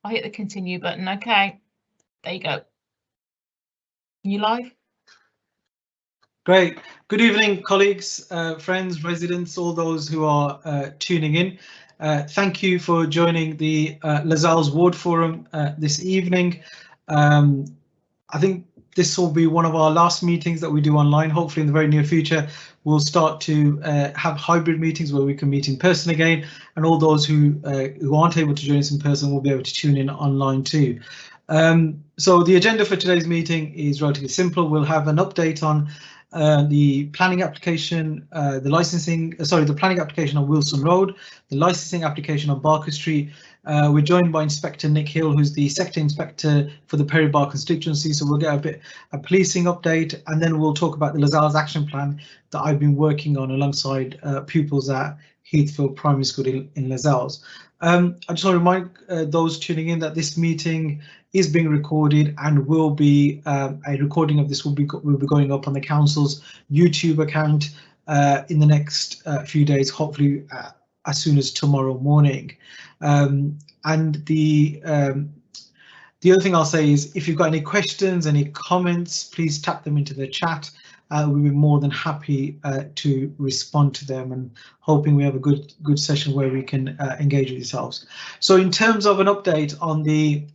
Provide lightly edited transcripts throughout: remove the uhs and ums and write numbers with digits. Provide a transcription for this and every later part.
I'll hit the continue button. Okay, there you go. You live? Great. Good evening, colleagues, friends, residents, all those who are tuning in. Thank you for joining the Lozells Ward Forum this evening. I think this will be one of our last meetings that we do online. Hopefully in the very near future, we'll start to have hybrid meetings where we can meet in person again, and all those who aren't able to join us in person will be able to tune in online too. So the agenda for today's meeting is relatively simple. We'll have an update on the planning application, the planning application on Wilson Road, the licensing application on Barker Street. We're joined by Inspector Nick Hill, who's the Sector Inspector for the Perry Bar constituency, so we'll get a policing update, and then we'll talk about the Lozells action plan that I've been working on alongside pupils at Heathfield Primary School in Lozells. I just want to remind those tuning in that this meeting is being recorded and will be a recording of this will be going up on the council's YouTube account in the next few days, hopefully as soon as tomorrow morning. And the other thing I'll say is, if you've got any questions, any comments, please tap them into the chat. We'll be more than happy to respond to them, and hoping we have a good session where we can engage with yourselves. So in terms of an update on the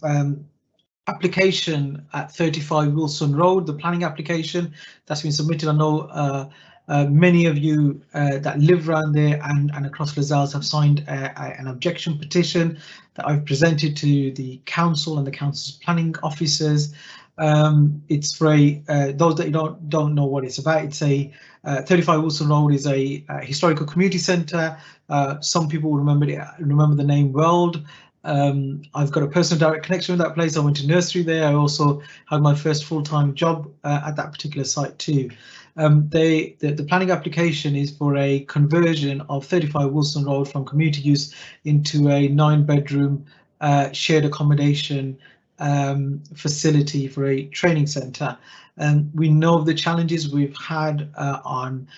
application at 35 Wilson Road, the planning application that's been submitted, I know many of you that live around there and across Lozells have signed an objection petition that I've presented to the council and the council's planning officers. It's for those that don't know what it's about. It's a 35 Wilson Road is a historical community centre. Some people will remember the name World. I've got a personal direct connection with that place. I went to nursery there. I also had my first full-time job at that particular site too. The planning application is for a conversion of 35 Wilson Road from community use into a 9-bedroom shared accommodation facility for a training centre. We know of the challenges we've had on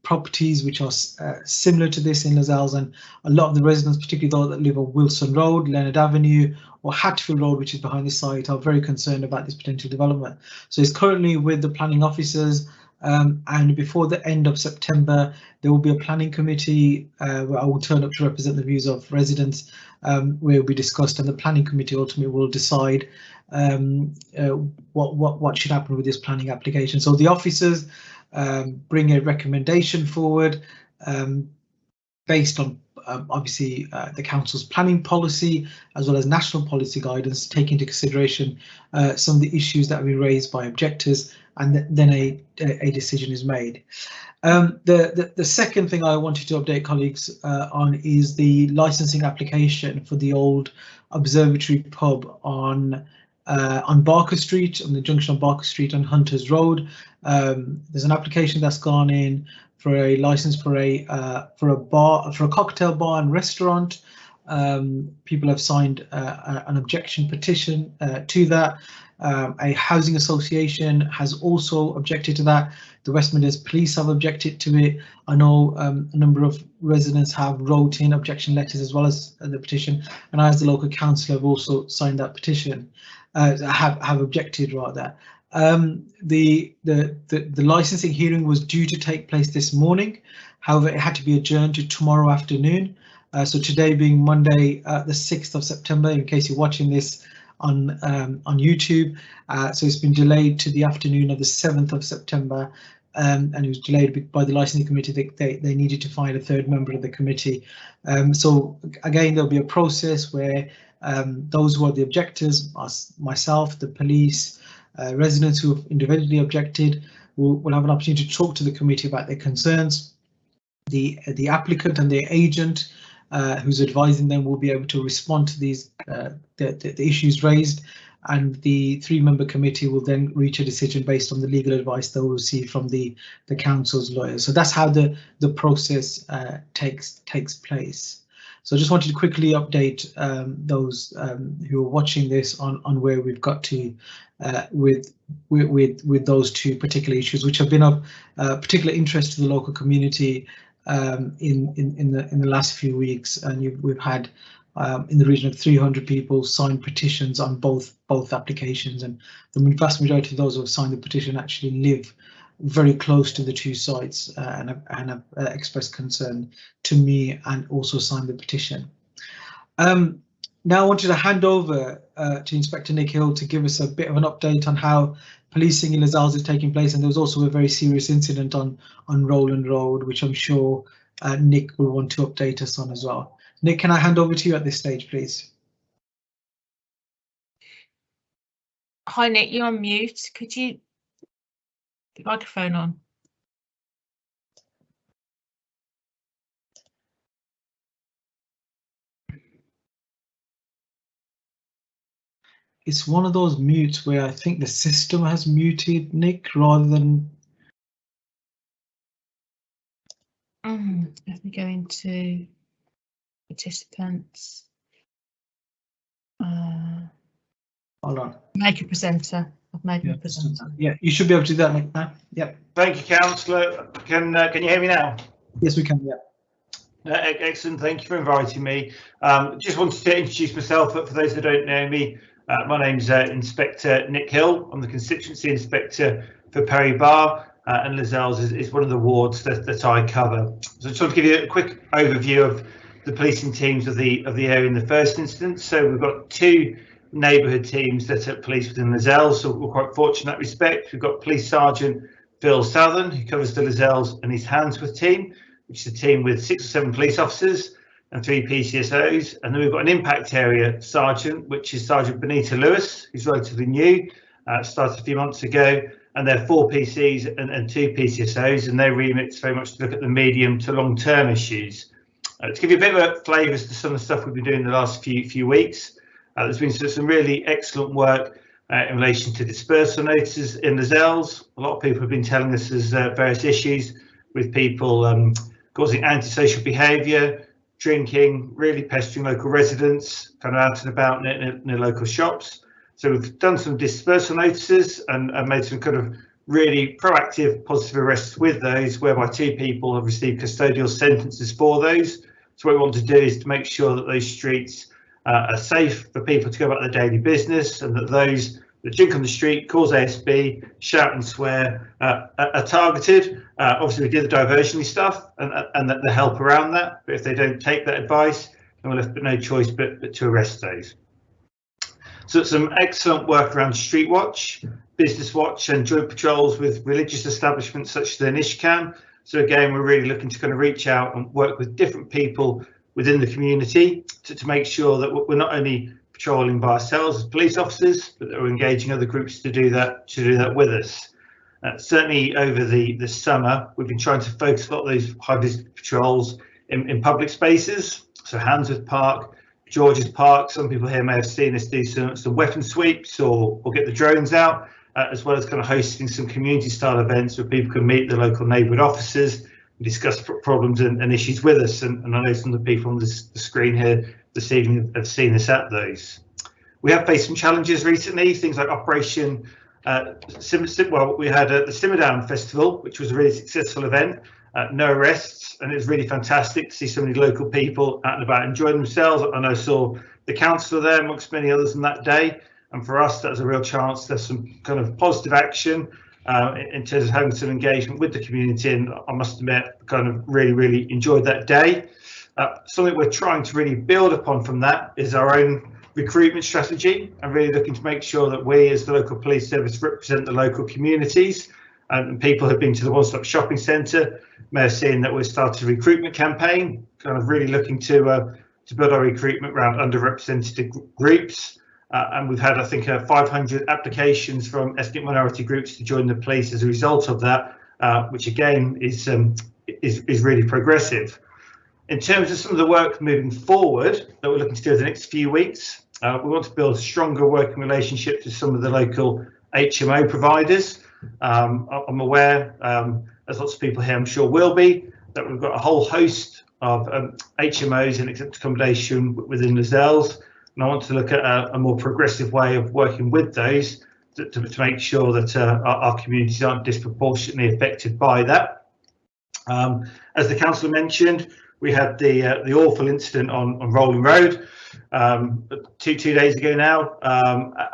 properties which are similar to this in Lozells, and a lot of the residents, particularly those that live on Wilson Road, Leonard Avenue or Hatfield Road, which is behind the site, are very concerned about this potential development. So it's currently with the planning officers, and before the end of September there will be a planning committee where I will turn up to represent the views of residents, where it will be discussed, and the planning committee ultimately will decide what should happen with this planning application. So the officers bring a recommendation forward based on obviously the council's planning policy as well as national policy guidance, take into consideration some of the issues that have been raised by objectors, and then a decision is made. The second thing I wanted to update colleagues on is the licensing application for the old Observatory pub on Barker Street, on the junction of Barker Street and Hunters Road. There's an application that's gone in for a license for a cocktail bar and restaurant. People have signed an objection petition to that. A housing association has also objected to that. The West Midlands Police have objected to it. I know a number of residents have wrote in objection letters as well as the petition, and I, as the local council, have also signed that petition. Have objected rather. The licensing hearing was due to take place this morning. However, it had to be adjourned to tomorrow afternoon. So today being Monday, the 6th of September, in case you're watching this on YouTube, so it's been delayed to the afternoon of the 7th of September, and it was delayed by the licensing committee. They needed to find a third member of the committee. So again, there'll be a process where those who are the objectors, myself, the police, residents who have individually objected, will have an opportunity to talk to the committee about their concerns. The applicant and their agent, who's advising them, will be able to respond to these the issues raised, and the 3-member committee will then reach a decision based on the legal advice they'll receive from the council's lawyers. So that's how the process takes place. So I just wanted to quickly update those who are watching this on where we've got to with those two particular issues, which have been of particular interest to the local community in the last few weeks, and we've had in the region of 300 people signed petitions on both applications, and the vast majority of those who have signed the petition actually live very close to the two sites and have expressed concern to me and also signed the petition. Now I wanted to hand over to Inspector Nick Hill to give us a bit of an update on how policing in Lozells is taking place, and there was also a very serious incident on Rowland Road, which I'm sure Nick will want to update us on as well. Nick, can I hand over to you at this stage, please? Hi Nick, you're on mute. Could you put the microphone on? It's one of those mutes where I think the system has muted Nick rather than. Let me go into participants. Hold on. Make a presenter. I've made a presenter. Yeah, you should be able to do that, Nick, now. Yep. Thank you, Councillor. Can you hear me now? Yes, we can. Yeah. Excellent. Thank you for inviting me. Just wanted to introduce myself. For those that don't know me, my name's Inspector Nick Hill. I'm the constituency inspector for Perry Bar, and Lozells is one of the wards that I cover. So I just want to give you a quick overview of the policing teams of the area in the first instance. So we've got two neighbourhood teams that are police within Lozells, so we're quite fortunate in that respect. We've got Police Sergeant Phil Southern, who covers the Lozells and East Handsworth team, which is a team with 6 or 7 police officers and 3 PCSOs. And then we've got an impact area sergeant, which is Sergeant Benita Lewis, who's relatively new, started a few months ago, and they're 4 PCs and 2 PCSOs, and their remit's very much to look at the medium to long-term issues. To give you a bit of a flavour as to some of the stuff we've been doing the last few weeks, there's been some really excellent work in relation to dispersal notices in Lozells. A lot of people have been telling us there's various issues with people causing antisocial behaviour, drinking, really pestering local residents, kind of out and about near local shops. So we've done some dispersal notices and made some kind of really proactive positive arrests with those, whereby 2 people have received custodial sentences for those. So what we want to do is to make sure that those streets are safe for people to go about their daily business, and that those that drink on the street, cause ASB, shout and swear are targeted. Obviously, we do the diversionary stuff and the help around that, but if they don't take that advice, then we're left with no choice but to arrest those. So some excellent work around Street Watch, Business Watch and joint patrols with religious establishments such as the Nishkan. So again, we're really looking to kind of reach out and work with different people within the community to make sure that we're not only patrolling by ourselves as police officers, but that we're engaging other groups to do that with us. Certainly over the summer, we've been trying to focus a lot of those high visit patrols in public spaces. So Handsworth Park, George's Park. Some people here may have seen us do some weapon sweeps or get the drones out, as well as kind of hosting some community style events where people can meet the local neighbourhood officers and discuss problems and issues with us. And I know some of the people on the screen here this evening have seen us at those. We have faced some challenges recently, things like Operation we had the Simmerdown Festival, which was a really successful event. No arrests, and it was really fantastic to see so many local people out and about enjoying themselves. And I saw the councillor there amongst many others on that day, and for us that was a real chance to have some kind of positive action in terms of having some engagement with the community, and I must admit kind of really enjoyed that day. Something we're trying to really build upon from that is our own recruitment strategy, and really looking to make sure that we as the local police service represent the local communities. And people who've been to the one-stop shopping centre may have seen that we've started a recruitment campaign, kind of really looking to build our recruitment around underrepresented groups. And we've had, I think, 500 applications from ethnic minority groups to join the police as a result of that, which again is really progressive. In terms of some of the work moving forward that we're looking to do in the next few weeks, we want to build stronger working relationships with some of the local HMO providers. I'm aware, as lots of people here I'm sure will be, that we've got a whole host of HMOs and exempt accommodation within Lozells, and I want to look at a more progressive way of working with those to make sure that our communities aren't disproportionately affected by that. As the councillor mentioned, we had the awful incident on Rolling Road two days ago now.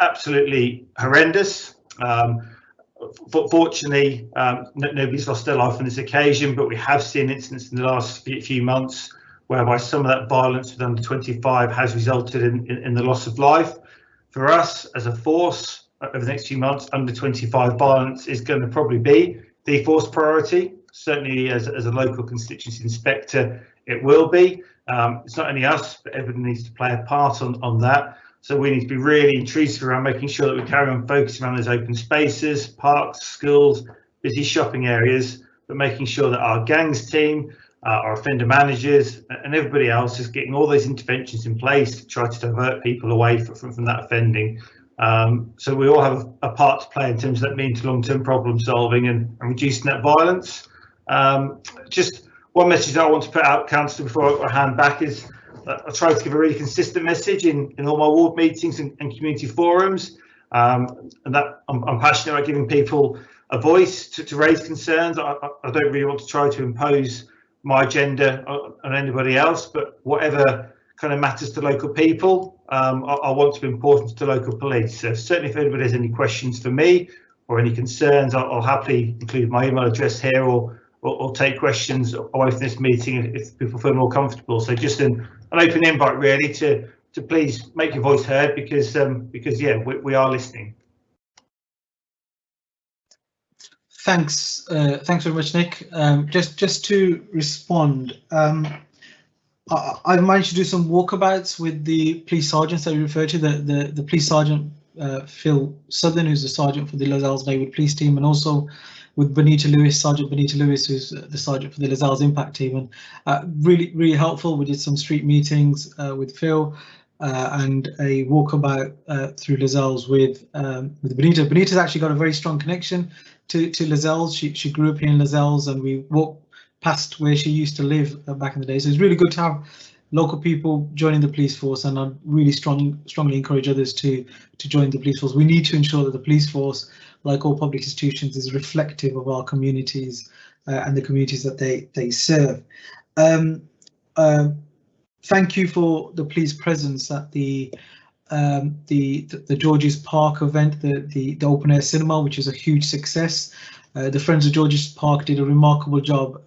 Absolutely horrendous. Fortunately, nobody's lost their life on this occasion, but we have seen incidents in the last few months whereby some of that violence with under 25 has resulted in the loss of life. For us as a force, over the next few months, under 25 violence is going to probably be the force priority. Certainly as a local constituency inspector, it will be. It's not only us, but everybody needs to play a part on that. So we need to be really intrusive around making sure that we carry on focusing on those open spaces, parks, schools, busy shopping areas, but making sure that our gangs team, our offender managers and everybody else is getting all those interventions in place to try to divert people away from that offending. So we all have a part to play in terms of that medium to long-term problem solving and reducing that violence. Just one message that I want to put out, Councillor, before I hand back is I try to give a really consistent message in all my ward meetings and community forums, and that I'm passionate about giving people a voice to raise concerns. I don't really want to try to impose my agenda on anybody else, but whatever kind of matters to local people, I want to be important to local police. So certainly if anybody has any questions for me or any concerns, I'll happily include my email address here or take questions away from this meeting if people feel more comfortable. So just an open invite really to please make your voice heard, because yeah, we are listening. Thanks very much, Nick. Just to respond, I've managed to do some walkabouts with the police sergeants that you referred to, the police sergeant Phil Southern, who's the sergeant for the Lozells Neighbourhood Police Team, and also with Sergeant Benita Lewis, who's the sergeant for the Lozells Impact Team, and really helpful. We did some street meetings with Phil and a walkabout through Lozells with Benita. Benita's actually got a very strong connection to Lozells. She grew up here in Lozells, and we walked past where she used to live back in the day. So it's really good to have local people joining the police force, and I really strongly encourage others to join the police force. We need to ensure that the police force, like all public institutions, is reflective of our communities and the communities that they serve. Thank you for the police presence at the George's Park event, the open air cinema, which is a huge success. The Friends of George's Park did a remarkable job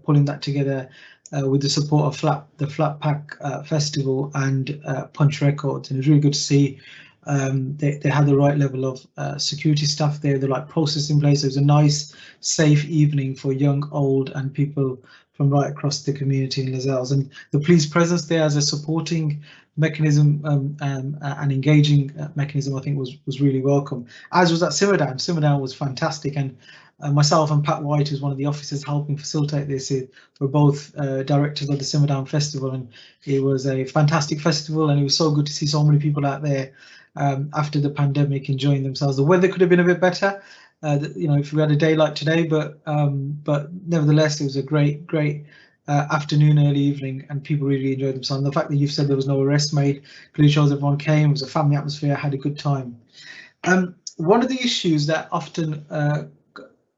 pulling that together with the support of the Flat Pack Festival and Punch Records, and it was really good to see they had the right level of security staff there, the right process in place. It was a nice, safe evening for young, old, and people from right across the community in Lozells. And the police presence there as a supporting mechanism and engaging mechanism, I think was really welcome. As was at Simmerdown. Simmerdown was fantastic, and myself and Pat White, who's one of the officers helping facilitate this, were both directors of the Simmerdown Festival, and it was a fantastic festival, and it was so good to see so many people out there after the pandemic enjoying themselves. The weather could have been a bit better, if we had a day like today, but nevertheless it was a great afternoon, early evening, and people really enjoyed themselves. And the fact that you've said there was no arrest made clearly shows everyone came. It was a family atmosphere, had a good time. One of the issues that often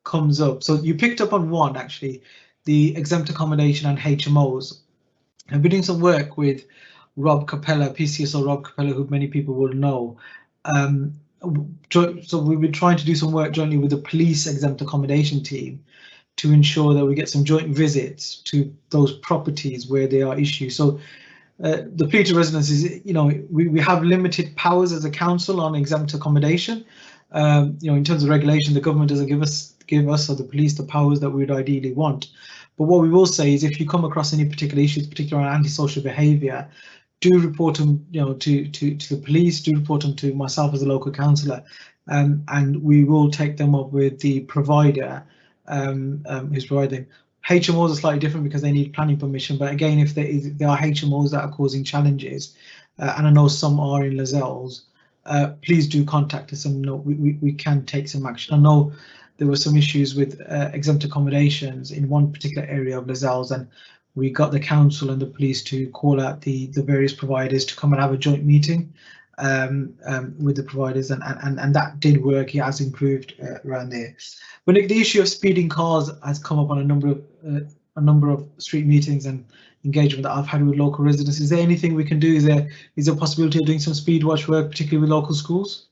comes up, so you picked up on one actually, the exempt accommodation and HMOs. I've been doing some work with Rob Capella, PCSO Rob Capella, who many people will know. So we've been trying to do some work jointly with the police exempt accommodation team to ensure that we get some joint visits to those properties where there are issues. So the plea to residents is, we have limited powers as a council on exempt accommodation. In terms of regulation, the government doesn't give us or the police the powers that we would ideally want. But what we will say is, if you come across any particular issues, particularly around antisocial behaviour, do report them, to the police. Do report them to myself as a local councillor, and we will take them up with the provider who's providing. HMOs are slightly different because they need planning permission. But again, if there are HMOs that are causing challenges, and I know some are in Lozells, please do contact us, and we can take some action. I know there were some issues with exempt accommodations in one particular area of Lozells, and we got the council and the police to call out the various providers to come and have a joint meeting with the providers, and that did work. It has improved around there. But the issue of speeding cars has come up on a number of a number of street meetings and engagement that I've had with local residents. Is there anything we can do? Is there a possibility of doing some speed watch work, particularly with local schools?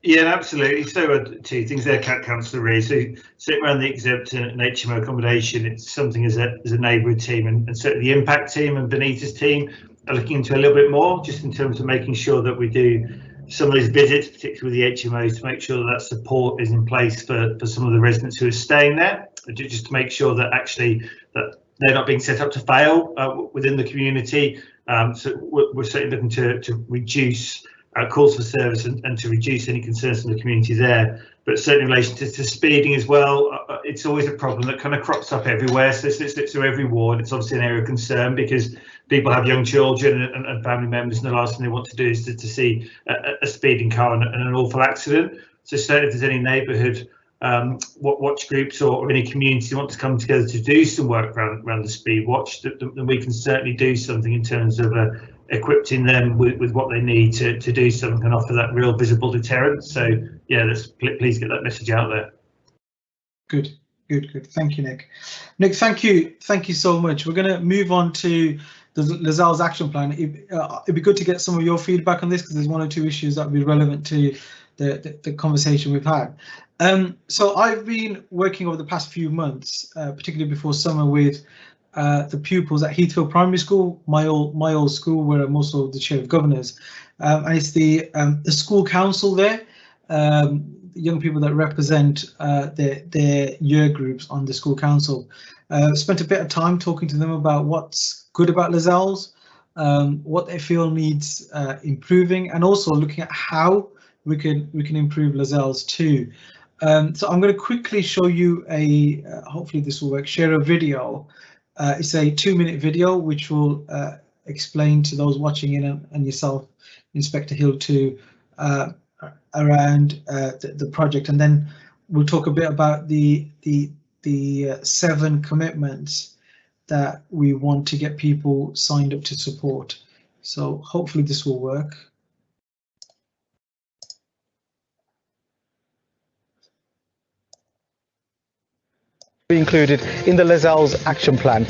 Yeah, absolutely. So two things there, Councillor Rees. So sitting around the exempt and HMO accommodation, it's something as a neighbourhood team and certainly the impact team and Benita's team are looking into a little bit more, just in terms of making sure that we do some of those visits, particularly with the HMOs, to make sure that support is in place for some of the residents who are staying there, just to make sure that actually that they're not being set up to fail within the community. So we're certainly looking to reduce calls for service and to reduce any concerns from the community there. But certainly in relation to speeding as well, it's always a problem that kind of crops up everywhere. So it's through every ward. It's obviously an area of concern because people have young children and family members, and the last thing they want to do is to see a speeding car and an awful accident. So certainly if there's any neighbourhood watch groups or any community who want to come together to do some work around the speed watch, then we can certainly do something in terms of equipping them with what they need to do something and offer that real visible deterrent. So yeah, let's please get that message out there. Good. Thank you, Nick. Nick, thank you so much. We're going to move on to the Lozells action plan. It'd be good to get some of your feedback on this, because there's one or two issues that would be relevant to the conversation we've had. So I've been working over the past few months, particularly before summer, with the pupils at Heathfield Primary School, my old school, where I'm also the chair of governors, and it's the school council there, young people that represent their year groups on the school council. Spent a bit of time talking to them about what's good about Lozells, what they feel needs improving, and also looking at how we can improve Lozells too. So I'm going to quickly show you hopefully this will work, share a video. It's a 2-minute video which will explain to those watching in and yourself, Inspector Hill, too, around the project, and then we'll talk a bit about the 7 commitments that we want to get people signed up to support. So hopefully this will work. Be included in the Lozells action plan.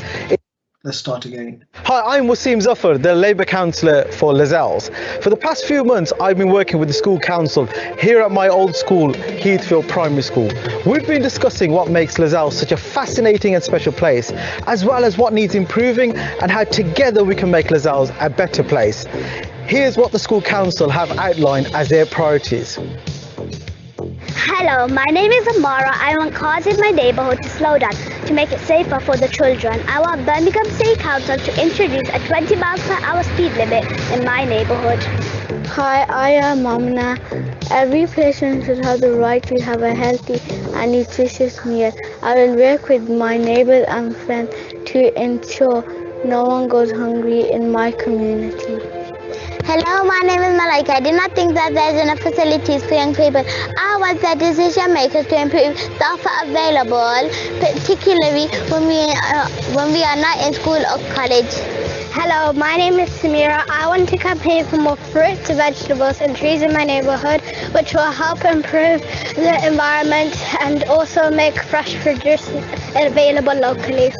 Let's start again. Hi, I'm Cllr Zaffar, the Labour councillor for Lozells. For the past few months, I've been working with the school council here at my old school, Heathfield Primary School. We've been discussing what makes Lozells such a fascinating and special place, as well as what needs improving and how together we can make Lozells a better place. Here's what the school council have outlined as their priorities. Hello, my name is Amara. I want cars in my neighbourhood to slow down to make it safer for the children. I want Birmingham City Council to introduce a 20 miles per hour speed limit in my neighbourhood. Hi, I am Mamna. Every patient should have the right to have a healthy and nutritious meal. I will work with my neighbours and friends to ensure no one goes hungry in my community. Hello, my name is Malaika. I do not think that there's enough facilities for young people. I want the decision makers to improve the offer available, particularly when we are not in school or college. Hello, my name is Samira. I want to campaign for more fruits, vegetables and trees in my neighbourhood, which will help improve the environment and also make fresh produce available locally.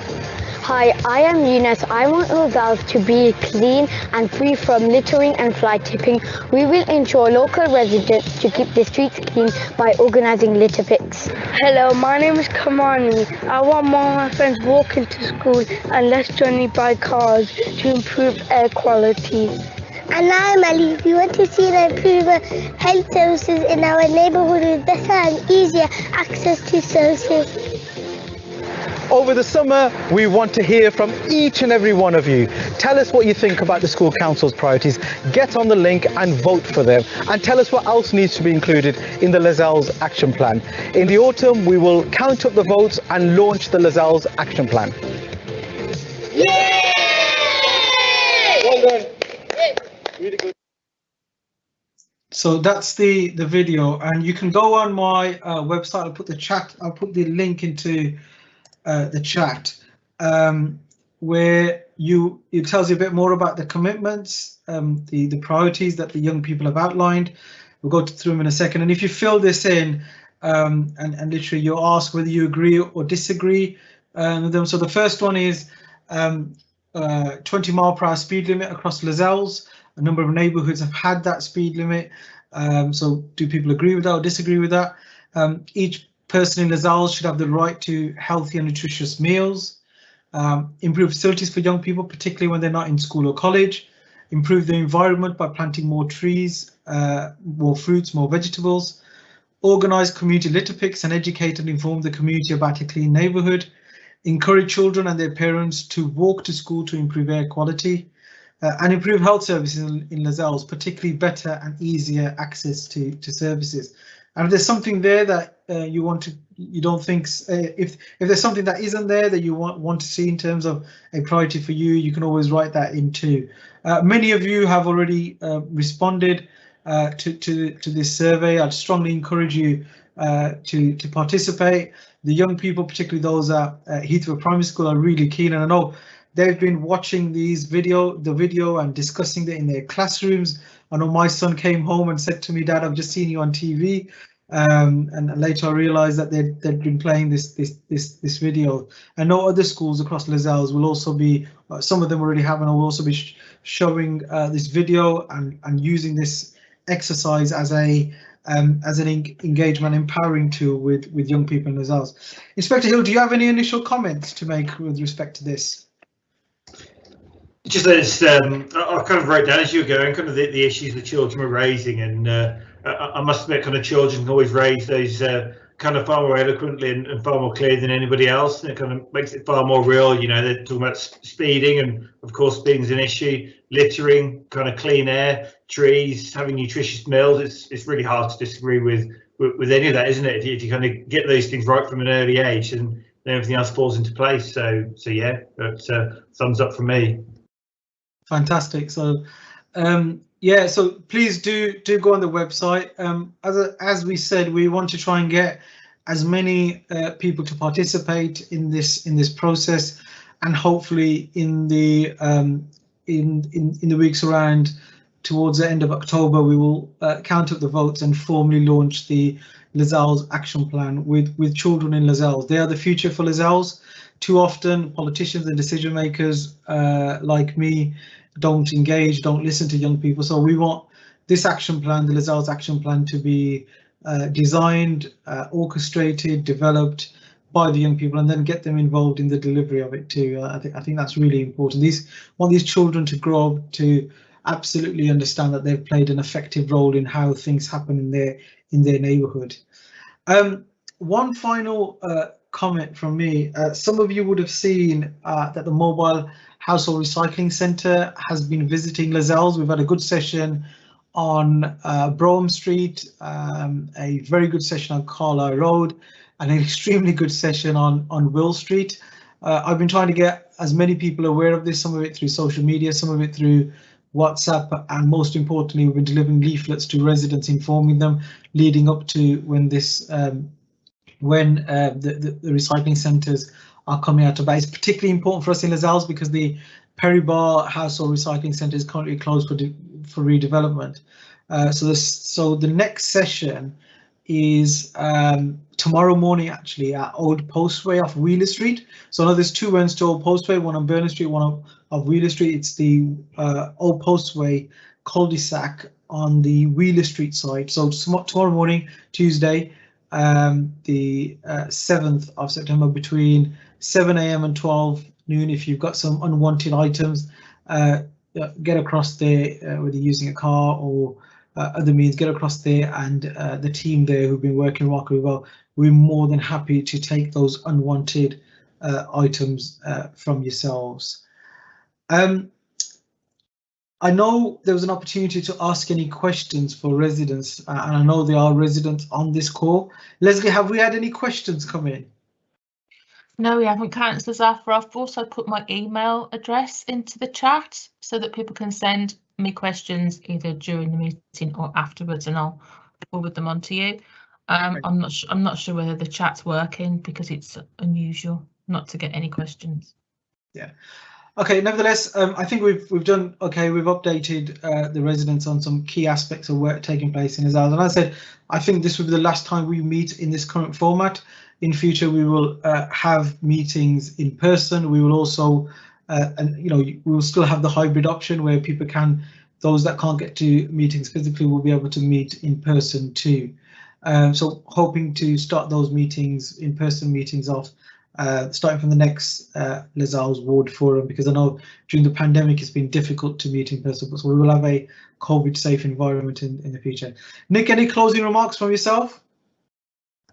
Hi, I am Eunice. I want Lozells to be clean and free from littering and fly tipping. We will ensure local residents to keep the streets clean by organising litter picks. Hello, my name is Kamani. I want more of my friends walking to school and less journey by cars to improve air quality. And I'm Ali. We want to see the improve health services in our neighbourhood with better and easier access to services. Over the summer, we want to hear from each and every one of you. Tell us what you think about the school council's priorities. Get on the link and vote for them. And tell us what else needs to be included in the Lozells action plan. In the autumn, we will count up the votes and launch the Lozells action plan. Yay! Well done. Really good. So that's the video, and you can go on my website. I'll put the link into the chat, where it tells you a bit more about the commitments, the priorities that the young people have outlined. We'll go through them in a second, and if you fill this in and literally you ask whether you agree or disagree So the first one is 20-mile-per-hour speed limit across Lozells. A number of neighbourhoods have had that speed limit. So do people agree with that or disagree with that? Each person in Lozells should have the right to healthy and nutritious meals. Improve facilities for young people, particularly when they're not in school or college. Improve the environment by planting more trees, more fruits, more vegetables. Organise community litter picks and educate and inform the community about a clean neighbourhood. Encourage children and their parents to walk to school to improve air quality. And improve health services in Lozells, particularly better and easier access to services. And if there's something there that you don't think, if there's something that isn't there that you want to see in terms of a priority for you, you can always write that in too. Many of you have already responded to this survey. I'd strongly encourage you to participate. The young people, particularly those at Heathrow Primary School, are really keen, and I know they've been watching the video and discussing it in their classrooms. I know my son came home and said to me, "Dad, I've just seen you on TV," and later I realised that they'd been playing this video. I know other schools across Lozells will also be, some of them already have, and will also be showing this video and using this exercise as an engagement, empowering tool with young people in Lozells. Inspector Hill, do you have any initial comments to make with respect to this? Just as I kind of wrote down as you were going, kind of the issues the children were raising, and I must admit, kind of children can always raise those kind of far more eloquently and far more clear than anybody else, and it kind of makes it far more real. You know, they're talking about speeding, and of course speeding is an issue, littering, kind of clean air, trees, having nutritious meals. It's really hard to disagree with any of that, isn't it? If you kind of get those things right from an early age, and then everything else falls into place. So yeah, that's thumbs up from me. Fantastic. So yeah, so please do go on the website. As we said, we want to try and get as many people to participate in this process, and hopefully in the weeks around towards the end of October, we will count up the votes and formally launch the Lozells action plan with children in Lozells. They are the future for Lozells. Too often politicians and decision makers like me don't engage, don't listen to young people. So we want this action plan, the Lozells action plan, to be designed, orchestrated, developed by the young people, and then get them involved in the delivery of it too. I think that's really important. Want these children to grow up to absolutely understand that they've played an effective role in how things happen in their neighbourhood. One final comment from me. Some of you would have seen that the Mobile Household Recycling Centre has been visiting Lozells. We've had a good session on Brougham Street, a very good session on Carlisle Road, and an extremely good session on Will Street. I've been trying to get as many people aware of this, some of it through social media, some of it through WhatsApp, and most importantly, we've been delivering leaflets to residents, informing them leading up to when this when the recycling centres are coming out of that. It's particularly important for us in Lozells because the Perry Bar Household Recycling Centre is currently closed for redevelopment. So the next session is tomorrow morning, actually, at Old Postway off Wheeler Street. So I know there's two ends to Old Postway, one on Berners Street, one of Wheeler Street. It's the Old Postway cul-de-sac on the Wheeler Street side. So tomorrow morning, Tuesday, the 7th of September, between 7 AM and 12 noon, if you've got some unwanted items, get across there, whether using a car or other means, get across there, and the team there who've been working remarkably well, we're more than happy to take those unwanted items from yourselves. I know there was an opportunity to ask any questions for residents, and I know there are residents on this call. Leslie, have we had any questions come in? No, we haven't, Councillor Zaffar. I've also put my email address into the chat so that people can send me questions either during the meeting or afterwards, and I'll forward them on to you. I'm not sure whether the chat's working because it's unusual not to get any questions. Yeah. Okay. Nevertheless, I think we've done okay. We've updated the residents on some key aspects of work taking place in Lozells. And as I said, I think this will be the last time we meet in this current format. in future we will have meetings in person. We will also, and we will still have the hybrid option where people can, those that can't get to meetings physically will be able to meet in person too. So hoping to start those meetings, in-person meetings off, starting from the next Lozells Ward Forum, because I know during the pandemic it's been difficult to meet in person, so we will have a COVID safe environment in the future. Nick, any closing remarks from yourself?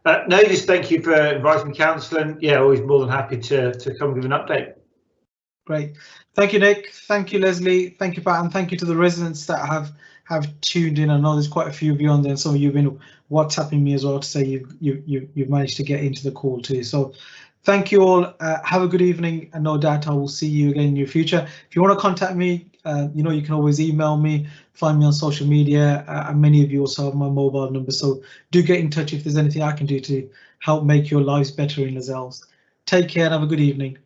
No, just thank you for inviting me, Councillor, and yeah, always more than happy to come give an update. Great, thank you, Nick. Thank you, Leslie. Thank you, Pat, and thank you to the residents that have tuned in. I know there's quite a few of you on there, and some of you've been WhatsApping me as well to say you've managed to get into the call too. So thank you all. Have a good evening, and no doubt I will see you again in your future. If you want to contact me, you can always email me, find me on social media, and many of you also have my mobile number. So do get in touch if there's anything I can do to help make your lives better in Lozells. Take care and have a good evening.